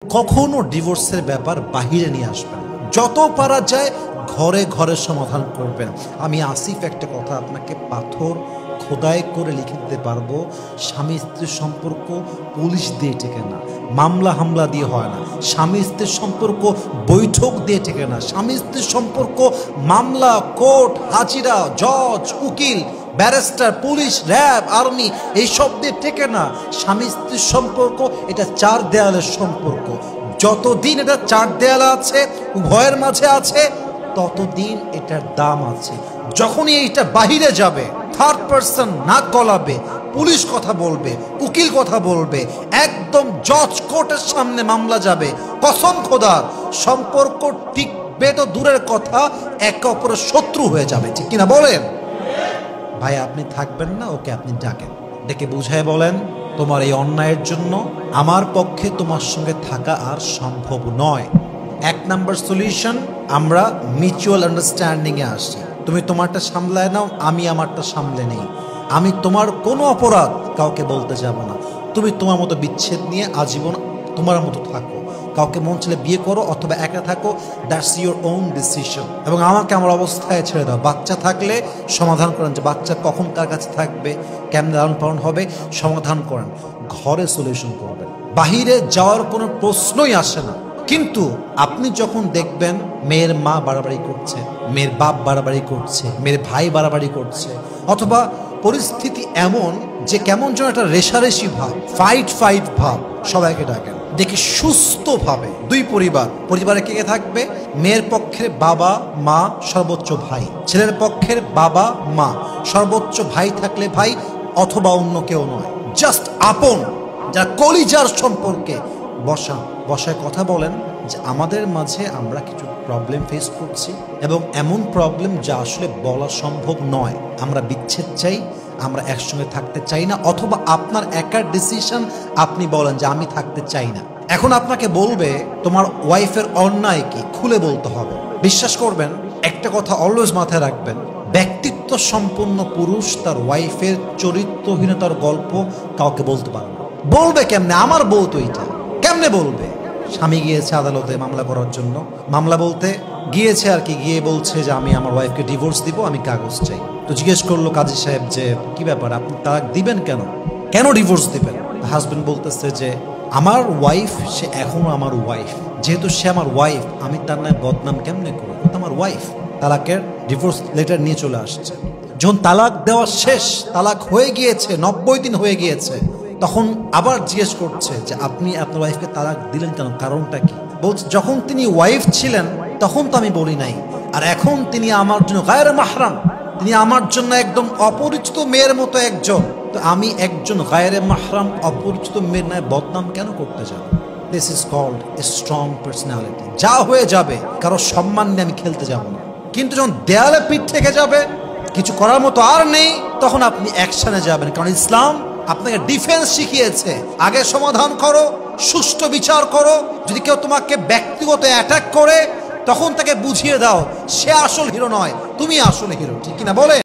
কখনো ডিভোর্সের ব্যাপার বাহিরে নিয়ে আসবেন, যত পারা যায় ঘরে ঘরে সমাধান করবেন। আমি আসিফ একটা কথা আপনাকে পাথর খোদাই করে লিখে দিতে পারবো, স্বামী স্ত্রীর সম্পর্ক পুলিশ দিয়ে টেকে না, মামলা হামলা দিয়ে হয় না। স্বামী স্ত্রীর সম্পর্ক বৈঠক দিয়ে টেকে না। স্বামী স্ত্রীর সম্পর্ক মামলা, কোর্ট, হাজিরা, জজ, উকিল, ব্যারিস্টার, পুলিশ, র্যাব, আর্মি এইসব দিয়ে টেকে না। স্বামী স্ত্রীর সম্পর্ক এটা চার দেয়ালের সম্পর্ক। যতদিন এটা চার দেয়াল আছে, উভয়ের মাঝে আছে, ততদিন এটার দাম আছে। যখনই এইটা বাহিরে যাবে, থার্ড পারসন নাক গলাবে, পুলিশ কথা বলবে, উকিল কথা বলবে, একদম জজ কোর্টের সামনে মামলা যাবে, কসম খোদার সম্পর্ক টিকবে তো দূরের কথা, একে অপরের শত্রু হয়ে যাবে। ঠিক কিনা বলেন? ভাই আপনি থাকবেন না, ওকে আপনি ডাকেন, ডেকে বুঝায় বলেন, তোমার এই অন্যায়ের জন্য আমার পক্ষে তোমার সঙ্গে থাকা আর সম্ভব নয়। এক নাম্বার সলিউশন, আমরা মিউচুয়াল আন্ডারস্ট্যান্ডিংয়ে আসি। তুমি তোমারটা সামলায় নাও, আমি আমারটা সামলে নেই। আমি তোমার কোনো অপরাধ কাউকে বলতে যাব না। তুমি তোমার মতো বিচ্ছেদ নিয়ে আজীবন তোমার মতো থাকো। কাউকে মন ছেলে বিয়ে করো অথবা একা থাকো, দ্যাটস ইউর ওন ডিসিশন। এবং আমাকে আমার অবস্থায় ছেড়ে দাও। বাচ্চা থাকলে সমাধান করেন, যে বাচ্চা কখন কার কাছে থাকবে, কেমন লালন পালন হবে, সমাধান করেন। ঘরে সলিউশন করবেন, বাহিরে যাওয়ার কোনো প্রশ্নই আসে না। কিন্তু আপনি যখন দেখবেন মেয়ের মা বাড়াবাড়ি করছে, মেয়ের বাপ বাড়াবাড়ি করছে, মেয়ের ভাই বাড়াবাড়ি করছে, অথবা পরিস্থিতি এমন যে কেমন যেন একটা রেশারেশি ভাব, ফাইট ভাব, সবাইকে ডাকেন, দেখি সুস্থভাবে দুই পরিবারে কে কে থাকবে? মেয়ের পক্ষের বাবা মা, সর্বোচ্চ ভাই। ছেলের পক্ষের বাবা মা, সর্বোচ্চ ভাই থাকলে ভাই, অথবা অন্য কেউ নয়, জাস্ট আপন, যারা কলিজার সম্পর্কে বসায় কথা বলেন যে আমাদের মাঝে আমরা কিছু প্রবলেম ফেস করছি, এবং এমন প্রবলেম যা আসলে বলা সম্ভব নয়। আমরা বিচ্ছেদ চাই, আমরা একসঙ্গে থাকতে চাই না, অথবা আপনার একার ডিসিশন, আপনি বলেন যে আমি থাকতে চাই না। এখন আপনাকে বলবে তোমার ওয়াইফের অন্যায় কি, খুলে বলতে হবে। বিশ্বাস করবেন, একটা কথা অলওয়েজ মাথায় রাখবেন, ব্যক্তিত্ব সম্পন্ন পুরুষ তার ওয়াইফের চরিত্রহীনতার গল্প কাউকে বলতে পারে না। বলবে কেমনে? আমার বউ তো এটা, কেমনে বলবে? স্বামী গিয়েছে আদালতে মামলা করার জন্য, মামলা বলতে গিয়েছে আর কি, গিয়ে বলছে যে আমি আমার ওয়াইফকে ডিভোর্স দিব, আমি কাগজ চাই। তো জিজ্ঞেস করলো কাজী সাহেব যে কি ব্যাপার, আপনি তালাক দিবেন কেন ডিভোর্স দিবেন? হাজবেন্ড বলতেছে যে আমার ওয়াইফ, সে এখনো আমার ওয়াইফ, যেহেতু সে আমার ওয়াইফ, আমি তার নামে বদনাম কেমনে করবো? আমার ওয়াইফ। তালাকের ডিভোর্স লেটার নিয়ে চলে আসছে। যখন তালাক দেওয়া শেষ, তালাক হয়ে গিয়েছে, 90 দিন হয়ে গিয়েছে, তখন আবার জিজ্ঞেস করছে যে আপনি আপনার ওয়াইফকে তালাক দিলেন কেন, কারণটা কি? বলছে যখন তিনি ওয়াইফ ছিলেন তখন তো আমি বলি নাই, আর এখন তিনি আমার জন্য গায়রে মাহরাম, তিনি আমার জন্য একদম অপরিচিত মেয়ের মতো একজন, তো আমি একজন গায়রে মাহরাম অপরিচিত মেয়ের নামে বদনাম কেন করতে যাব? This is called a strong personality. যা হয়ে যাবে, কারো সম্মান নিয়ে আমি খেলতে যাব না। কিন্তু যখন দেয়ালে পিঠ থেকে যাবে, কিছু করার মতো আর নেই, তখন আপনি অ্যাকশনে যাবেন। কারণ ইসলাম আপনাকে ডিফেন্স শিখিয়েছে, আগে সমাধান করো, সুষ্ঠু বিচার করো। যদি কেউ তোমাকে ব্যক্তিগত অ্যাটাক করে, তখন তাকে বুঝিয়ে দাও সে আসল হিরো নয়, তুমি আসল হিরো। ঠিক কিনা বলে?